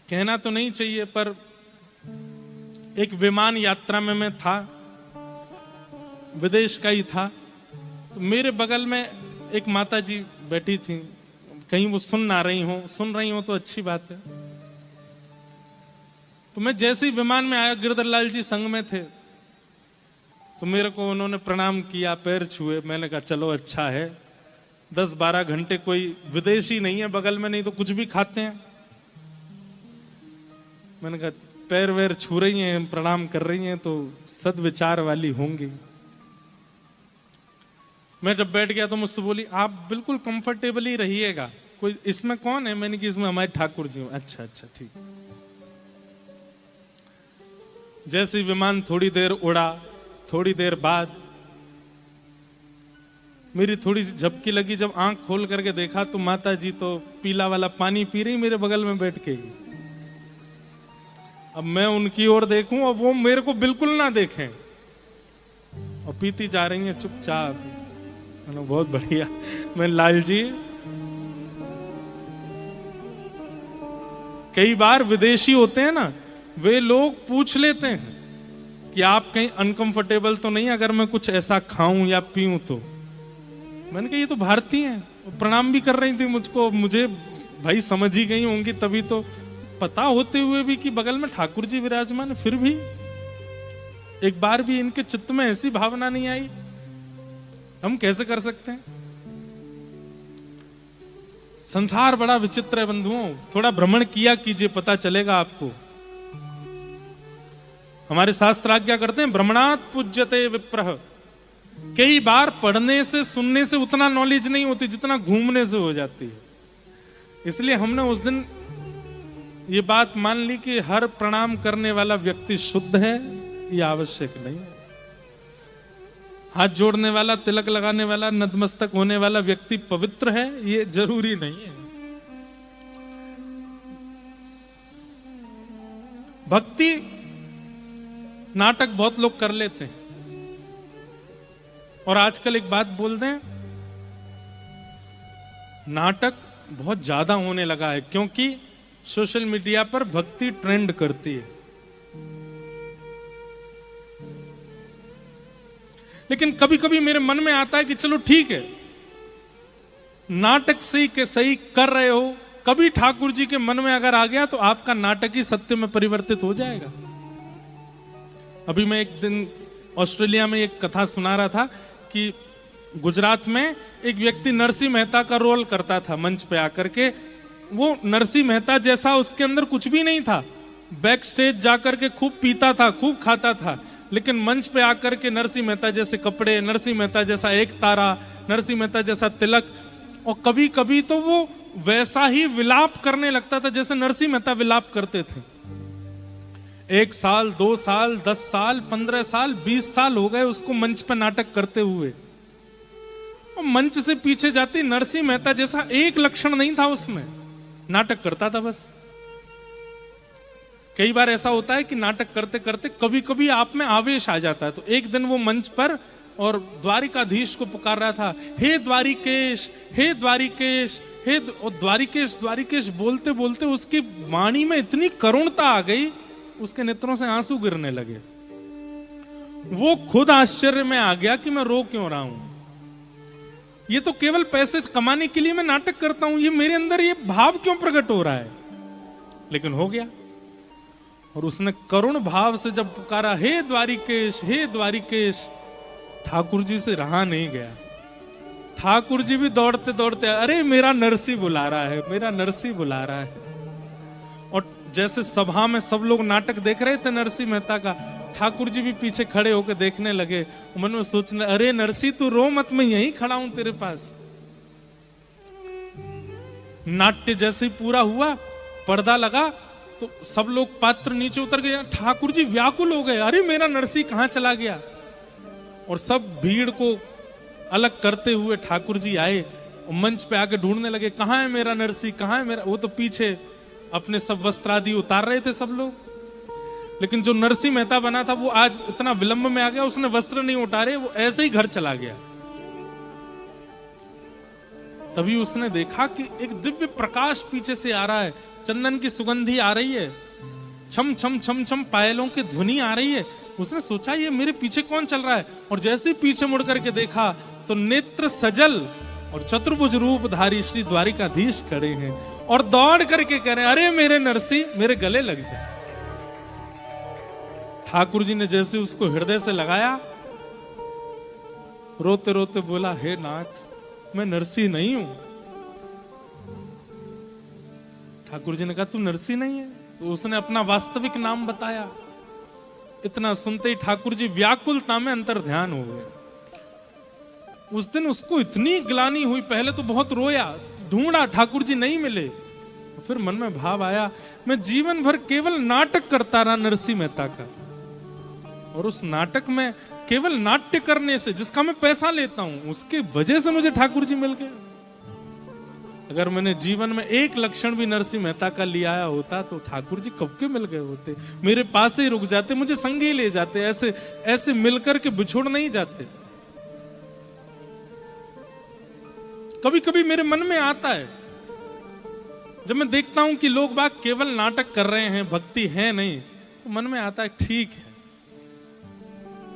कहना तो नहीं चाहिए, पर एक विमान यात्रा में मैं था, विदेश का ही था। तो मेरे बगल में एक माता जी बैठी थी, कहीं वो सुन रही हो तो अच्छी बात है। तो मैं जैसे ही विमान में आया, गिरधरलाल जी संग में थे, तो मेरे को उन्होंने प्रणाम किया, पैर छुए। मैंने कहा चलो अच्छा है, 10-12 घंटे कोई विदेशी नहीं है बगल में, नहीं तो कुछ भी खाते हैं। मैंने कहा पैर वैर छू रही हैं, प्रणाम कर रही हैं, तो सद्विचार वाली होंगी। मैं जब बैठ गया तो मुझसे बोली आप बिल्कुल कंफर्टेबल ही रहिएगा, कोई इसमें कौन है? मैंने कहा इसमें हमारे ठाकुर जी हूं। अच्छा ठीक। जैसे विमान थोड़ी देर उड़ा, थोड़ी देर बाद मेरी थोड़ी सी झपकी लगी। जब आंख खोल करके देखा तो माता जी तो पीला वाला पानी पी रही मेरे बगल में बैठ के। अब मैं उनकी ओर देखूं और वो मेरे को बिल्कुल ना देखें, और पीती जा रही हैं चुपचाप। मैंने बहुत बढ़िया। मैं लाल जी, कई बार विदेशी होते हैं ना, वे लोग पूछ लेते हैं कि आप कहीं अनकंफर्टेबल तो नहीं अगर मैं कुछ ऐसा खाऊं या पीऊं तो। मैंने कहा ये तो भारतीय हैं, प्रणाम भी कर रही थी मुझको। मुझे भाई समझ ही गई होंगी, तभी तो पता होते हुए भी कि बगल में ठाकुर जी विराजमान, फिर भी एक बार भी इनके चित्त में ऐसी भावना नहीं आई। हम कैसे कर सकते हैं? संसार बड़ा विचित्र है बंधुओं, थोड़ा भ्रमण किया कीजिए, पता चलेगा आपको। हमारे शास्त्र आज्ञा करते हैं भ्रमणात् पूज्यते विप्रः। कई बार पढ़ने से सुनने से उतना नॉलेज नहीं होती जितना घूमने से हो जाती है। इसलिए हमने उस दिन ये बात मान ली कि हर प्रणाम करने वाला व्यक्ति शुद्ध है, ये आवश्यक नहीं है। हाथ जोड़ने वाला, तिलक लगाने वाला, नतमस्तक होने वाला व्यक्ति पवित्र है, ये जरूरी नहीं है। भक्ति नाटक बहुत लोग कर लेते हैं। और आजकल एक बात बोल दें, नाटक बहुत ज्यादा होने लगा है, क्योंकि सोशल मीडिया पर भक्ति ट्रेंड करती है। लेकिन कभी कभी मेरे मन में आता है कि चलो ठीक है, नाटक सही कर रहे हो, कभी ठाकुर जी के मन में अगर आ गया तो आपका नाटक ही सत्य में परिवर्तित हो जाएगा। अभी मैं एक दिन ऑस्ट्रेलिया में एक कथा सुना रहा था कि गुजरात में एक व्यक्ति नरसिंह मेहता का रोल करता था मंच पे आकर के। वो नरसिंह मेहता जैसा उसके अंदर कुछ भी नहीं था, बैक स्टेज जाकर के खूब पीता था, खूब खाता था, लेकिन मंच पे आकर के नरसिंह मेहता जैसे कपड़े, नरसिंह मेहता जैसा एक तारा, नरसिंह मेहता जैसा तिलक, और कभी कभी तो वो वैसा ही विलाप करने लगता था जैसे नरसिंह मेहता विलाप करते थे। 1 साल, 2 साल, 10 साल, 15 साल, 20 साल हो गए उसको मंच पर नाटक करते हुए। और मंच से पीछे जाती नरसिंह मेहता जैसा एक लक्षण नहीं था उसमें, नाटक करता था बस। कई बार ऐसा होता है कि नाटक करते करते कभी कभी आप में आवेश आ जाता है। तो एक दिन वो मंच पर और द्वारिकाधीश को पुकार रहा था, हे द्वारिकेश, हे द्वारिकेश, हे द्वारिकेश, द्वारिकेश बोलते बोलते उसकी वाणी में इतनी करुणता आ गई, उसके नेत्रों से आंसू गिरने लगे। वो खुद आश्चर्य में आ गया कि मैं रो क्यों रहा हूं। ये तो केवल पैसे कमाने के लिए मैं नाटक करता हूं, ये मेरे अंदर ये भाव क्यों प्रकट हो रहा है? लेकिन हो गया। और उसने करुण भाव से जब पुकारा, हे द्वारिकेश, हे द्वारिकेश, ठाकुर जी से रहा नहीं गया। ठाकुर जी भी दौड़ते दौड़ते, अरे मेरा नरसी बुला रहा है, मेरा नरसी बुला रहा है। और जैसे सभा में सब लोग नाटक देख रहे थे नरसिंह मेहता का, ठाकुर जी भी पीछे खड़े होकर देखने लगे। मन में सोचने, अरे नरसी तू रो मत, मैं यहीं खड़ा हूं तेरे पास। नाट्य जैसे ही पूरा हुआ, पर्दा लगा, तो सब लोग पात्र नीचे उतर गए। ठाकुर जी व्याकुल हो गए, अरे मेरा नरसी कहां चला गया। और सब भीड़ को अलग करते हुए ठाकुर जी आए और मंच पे आके ढूंढने लगे, कहां है मेरा नरसी, कहां है मेरा। वो तो पीछे अपने सब वस्त्र आदि उतार रहे थे सब लोग। लेकिन जो नरसिंह मेहता बना था वो आज इतना विलंब में आ गया, उसने वस्त्र नहीं उतारे, वो ऐसे ही घर चला गया। तभी उसने देखा कि एक दिव्य प्रकाश पीछे से आ रहा है, चंदन की सुगंधी आ रही है, छम छम छम छम पायलों की ध्वनि आ रही है। उसने सोचा ये मेरे पीछे कौन चल रहा है, और जैसे ही पीछे मुड़ करके देखा तो नेत्र सजल और चतुर्भुज रूपधारी श्री द्वारिकाधीश खड़े हैं और दौड़ करके कह रहे हैं, अरे मेरे नरसी मेरे गले लग जा। ठाकुर जी ने जैसे उसको हृदय से लगाया, रोते रोते बोला, हे नाथ मैं नरसी नहीं हूं। ठाकुर जी ने कहा तू नरसी नहीं है? तो उसने अपना वास्तविक नाम बताया। इतना सुनते ही ठाकुर जी व्याकुलता में अंतर ध्यान हो गए। उस दिन उसको इतनी ग्लानि हुई, पहले तो बहुत रोया, ढूंढा, ठाकुर जी नहीं मिले। फिर मन में भाव आया, मैं जीवन भर केवल नाटक करता रहा नरसिंह मेहता का, और उस नाटक में केवल नाट्य करने से जिसका मैं पैसा लेता हूं, उसके वजह से मुझे ठाकुर जी मिल गए। अगर मैंने जीवन में एक लक्षण भी नरसिंह मेहता का लिया आया होता तो ठाकुर जी कब के मिल गए होते, मेरे पास ही रुक जाते, मुझे संगी ले जाते, ऐसे ऐसे मिलकर के बिछुड़ नहीं जाते। कभी कभी मेरे मन में आता है, जब मैं देखता हूं कि लोग बाग केवल नाटक कर रहे हैं, भक्ति है नहीं, तो मन में आता है ठीक है,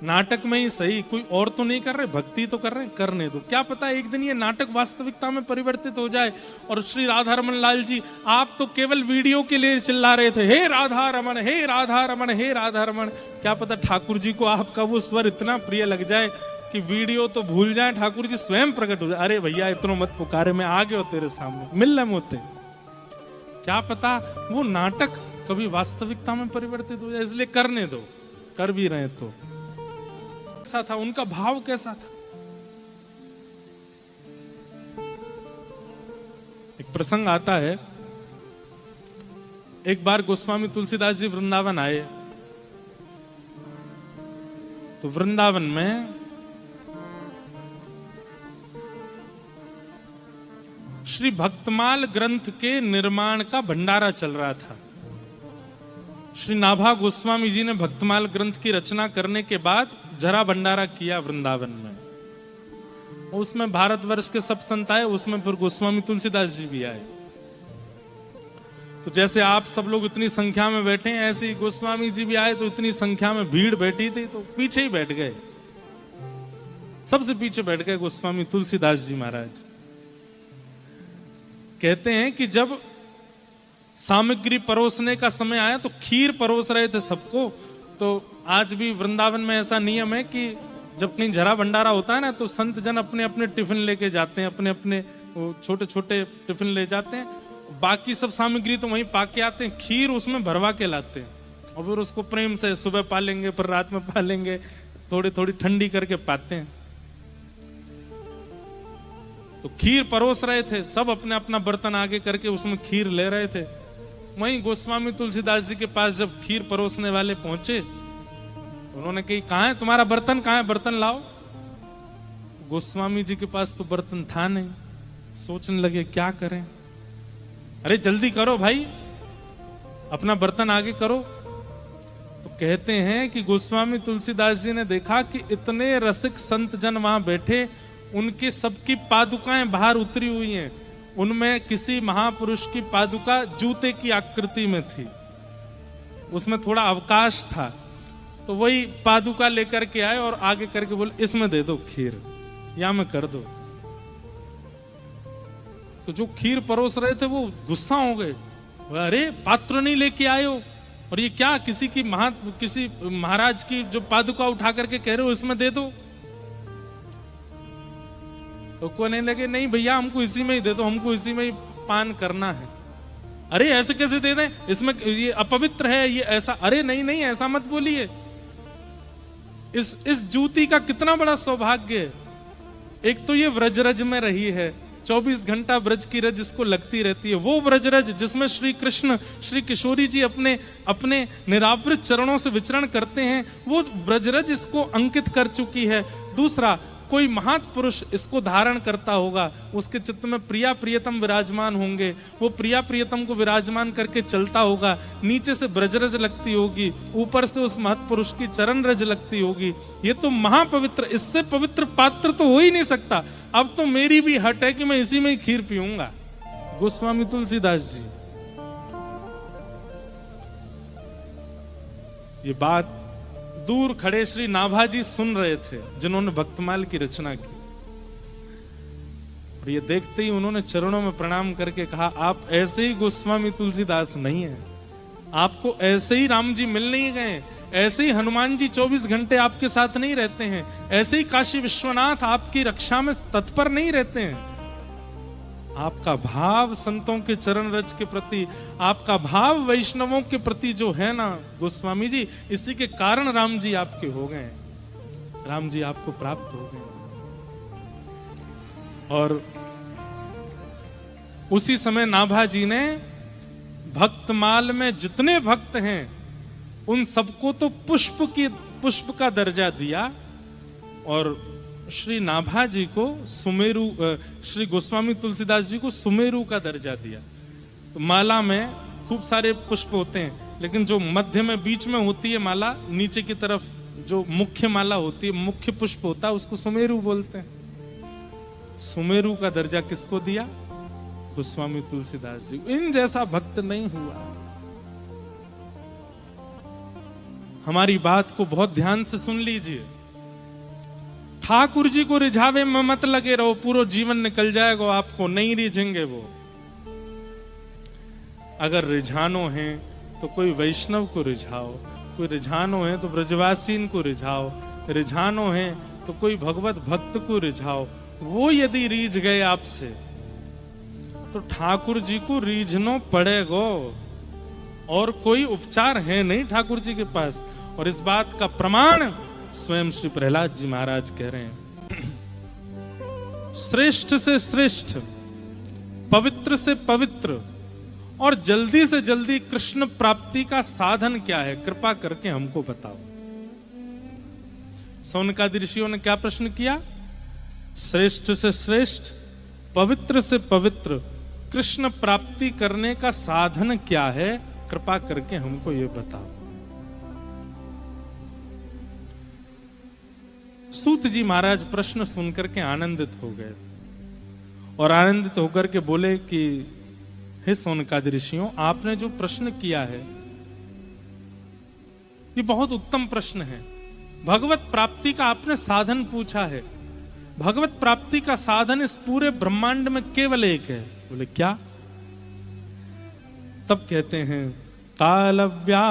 नाटक में ही सही, कोई और तो नहीं कर रहे, भक्ति तो कर रहे हैं, करने दो। क्या पता एक दिन ये नाटक वास्तविकता में परिवर्तित हो जाए। और श्री राधा रमन लाल जी, आप तो केवल वीडियो के लिए चिल्ला रहे थे, हे राधा रमन, हे राधा रमन, हे राधा रमन। क्या पता ठाकुर जी को आपका वो स्वर इतना प्रिय लग जाए कि वीडियो तो भूल जाए, ठाकुर जी स्वयं प्रकट हो जाए, अरे भैया इतना मत पुकारे, मैं आ गया तेरे सामने, मिल रहे मोते। क्या पता वो नाटक कभी वास्तविकता में परिवर्तित हो जाए, इसलिए करने दो, कर भी रहे तो। कैसा था उनका भाव, कैसा था? एक प्रसंग आता है, एक बार गोस्वामी तुलसीदास जी वृंदावन आए, तो वृंदावन में श्री भक्तमाल ग्रंथ के निर्माण का भंडारा चल रहा था। श्री नाभा गोस्वामी जी ने भक्तमाल ग्रंथ की रचना करने के बाद जरा भंडारा किया वृंदावन में। उसमें भारतवर्ष के सब संत आए, उसमें फिर गोस्वामी तुलसीदास जी भी आए। तो जैसे आप सब लोग इतनी संख्या में बैठे हैं, ऐसे ही गोस्वामी जी भी आए, तो इतनी संख्या में भीड़ बैठी थी, तो पीछे ही बैठ गए, सबसे पीछे बैठ गए गोस्वामी तुलसीदास जी महाराज। कहते हैं कि जब सामग्री परोसने का समय आया तो खीर परोस रहे थे सबको। तो आज भी वृंदावन में ऐसा नियम है कि जब कहीं जरा भंडारा होता है ना, तो संत जन अपने अपने टिफिन लेके जाते हैं, अपने अपने छोटे छोटे टिफिन ले जाते हैं, बाकी सब सामग्री तो वहीं पाके आते हैं, खीर उसमें भरवा के लाते हैं, और फिर उसको प्रेम से सुबह पालेंगे, फिर रात में पालेंगे, थोड़ी थोड़ी ठंडी करके पाते हैं। तो खीर परोस रहे थे, सब अपने अपना बर्तन आगे करके उसमें खीर ले रहे थे। वहीं गोस्वामी तुलसीदास जी के पास जब खीर परोसने वाले पहुंचे, उन्होंने कही, कहाँ है तुम्हारा बर्तन, कहाँ है, बर्तन लाओ। तो गोस्वामी जी के पास तो बर्तन था नहीं। सोचने लगे क्या करें, अरे जल्दी करो भाई, अपना बर्तन आगे करो। तो कहते हैं कि गोस्वामी तुलसीदास जी ने देखा कि इतने रसिक संत जन वहां बैठे, उनकी सबकी पादुकाएं बाहर उतरी हुई हैं, उनमें किसी महापुरुष की पादुका जूते की आकृति में थी, उसमें थोड़ा अवकाश था। तो वही पादुका लेकर के आए और आगे करके बोले, इसमें दे दो खीर, या में कर दो। तो जो खीर परोस रहे थे वो गुस्सा हो गए, अरे पात्र नहीं लेके आए हो, और ये क्या, किसी महाराज की जो पादुका उठा करके कह रहे हो इसमें दे दो। तो कहने लगे, नहीं भैया हमको इसी में ही दे दो, हमको इसी में ही पान करना है। अरे ऐसे कैसे दे दें, इसमें ये अपवित्र है, ये ऐसा। अरे नहीं नहीं ऐसा मत बोलिए, इस जूती का कितना बड़ा सौभाग्य है। एक तो ये व्रजरज में रही है, 24 घंटा ब्रज की रज इसको लगती रहती है, वो ब्रजरज जिसमें श्री कृष्ण श्री किशोरी जी अपने अपने निरावृत चरणों से विचरण करते हैं, वो ब्रजरज इसको अंकित कर चुकी है। दूसरा, कोई महापुरुष इसको धारण करता होगा, उसके चित्त में प्रिया प्रियतम विराजमान होंगे, वो प्रिया प्रियतम को विराजमान करके चलता होगा, नीचे से ब्रजरज लगती होगी, ऊपर से उस महत्पुरुष की चरण रज लगती होगी। ये तो महापवित्र, इससे पवित्र पात्र तो हो ही नहीं सकता। अब तो मेरी भी हट है कि मैं इसी में ही खीर पीऊंगा। गोस्वामी तुलसीदास जी ये बात दूर खड़े श्री नाभाजी सुन रहे थे, जिन्होंने भक्तमाल की रचना की। और ये देखते ही उन्होंने चरणों में प्रणाम करके कहा, आप ऐसे ही गोस्वामी तुलसीदास नहीं है, आपको ऐसे ही राम जी मिल नहीं गए, ऐसे ही हनुमान जी 24 घंटे आपके साथ नहीं रहते हैं, ऐसे ही काशी विश्वनाथ आपकी रक्षा में तत्पर नहीं रहते हैं। आपका भाव संतों के चरण रज के प्रति, आपका भाव वैष्णवों के प्रति जो है ना गोस्वामी जी, इसी के कारण राम जी आपके हो गए, राम जी आपको प्राप्त हो गए। और उसी समय नाभाजी ने भक्तमाल में जितने भक्त हैं उन सबको तो पुष्प का दर्जा दिया, और श्री नाभाजी को सुमेरु, श्री गोस्वामी तुलसीदास जी को सुमेरु का दर्जा दिया। तो माला में खूब सारे पुष्प होते हैं, लेकिन जो मध्य में बीच में होती है माला, नीचे की तरफ जो मुख्य माला होती है, मुख्य पुष्प होता है, उसको सुमेरु बोलते हैं। सुमेरु का दर्जा किसको दिया? गोस्वामी तुलसीदास जी। इन जैसा भक्त नहीं हुआ। हमारी बात को बहुत ध्यान से सुन लीजिए। ठाकुर जी को रिझावे में मत लगे रहो, पूरा जीवन निकल जाएगा, आपको नहीं रिझेंगे वो। अगर रिझानो है तो कोई वैष्णव को रिझाओ, कोई रिझानो है तो ब्रजवासीन को रिझाओ, रिझानो है तो कोई भगवत भक्त को रिझाओ। वो यदि रीझ गए आपसे तो ठाकुर जी को रीझनो पड़ेगा, और कोई उपचार है नहीं ठाकुर जी के पास। और इस बात का प्रमाण स्वयं श्री प्रहलाद जी महाराज कह रहे हैं। श्रेष्ठ से श्रेष्ठ, पवित्र से पवित्र और जल्दी से जल्दी कृष्ण प्राप्ति का साधन क्या है, कृपा करके हमको बताओ। सौनकादि ऋषियों ने क्या प्रश्न किया? श्रेष्ठ से श्रेष्ठ, पवित्र से पवित्र कृष्ण प्राप्ति करने का साधन क्या है, कृपा करके हमको ये बताओ। सूत जी महाराज प्रश्न सुनकर के आनंदित हो गए, और आनंदित होकर के बोले कि हे सौनकादि ऋषियों, आपने जो प्रश्न किया है ये बहुत उत्तम प्रश्न है। भगवत प्राप्ति का आपने साधन पूछा है। भगवत प्राप्ति का साधन इस पूरे ब्रह्मांड में केवल एक है। बोले क्या? तब कहते हैं, ताल व्याल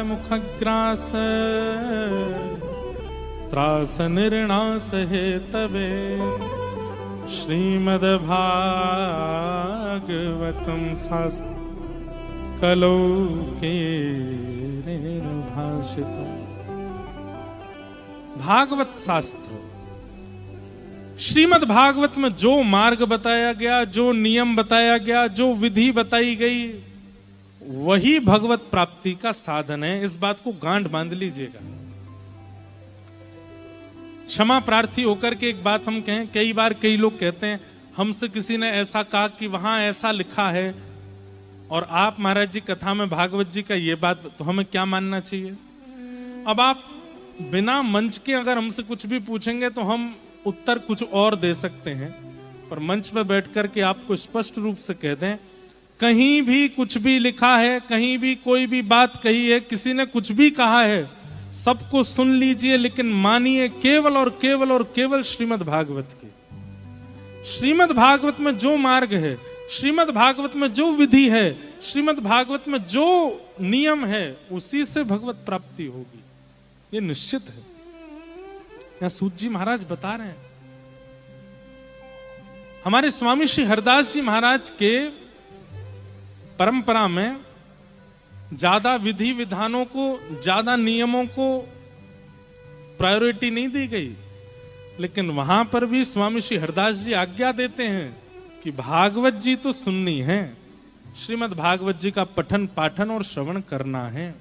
मुखग्रास त्रास निर्णास हे तबे श्रीमद् भागवतम शास्त्र कलौ के भाषितम्। भागवत शास्त्र, श्रीमद् भागवत में जो मार्ग बताया गया, जो नियम बताया गया, जो विधि बताई गई, वही भगवत प्राप्ति का साधन है। इस बात को गांठ बांध लीजिएगा। क्षमा प्रार्थी होकर के एक बात हम कहें, कई बार कई लोग कहते हैं हमसे किसी ने ऐसा कहा कि वहां ऐसा लिखा है, और आप महाराज जी कथा में भागवत जी का ये बात, तो हमें क्या मानना चाहिए? अब आप बिना मंच के अगर हमसे कुछ भी पूछेंगे तो हम उत्तर कुछ और दे सकते हैं, पर मंच पर बैठ करके आपको स्पष्ट रूप से कह दें, कहीं भी कुछ भी लिखा है, कहीं भी कोई भी बात कही है, किसी ने कुछ भी कहा है, सबको सुन लीजिए, लेकिन मानिए केवल और केवल और केवल श्रीमद् भागवत की। श्रीमद् भागवत में जो मार्ग है, श्रीमद् भागवत में जो विधि है, श्रीमद् भागवत में जो नियम है, उसी से भगवत प्राप्ति होगी, ये निश्चित है। यहां सूत जी महाराज बता रहे हैं। हमारे स्वामी श्री हरदास जी महाराज के परंपरा में ज्यादा विधि विधानों को, ज्यादा नियमों को प्रायोरिटी नहीं दी गई, लेकिन वहां पर भी स्वामी श्री हरदास जी आज्ञा देते हैं कि भागवत जी तो सुननी है, श्रीमद् भागवत जी का पठन पाठन और श्रवण करना है।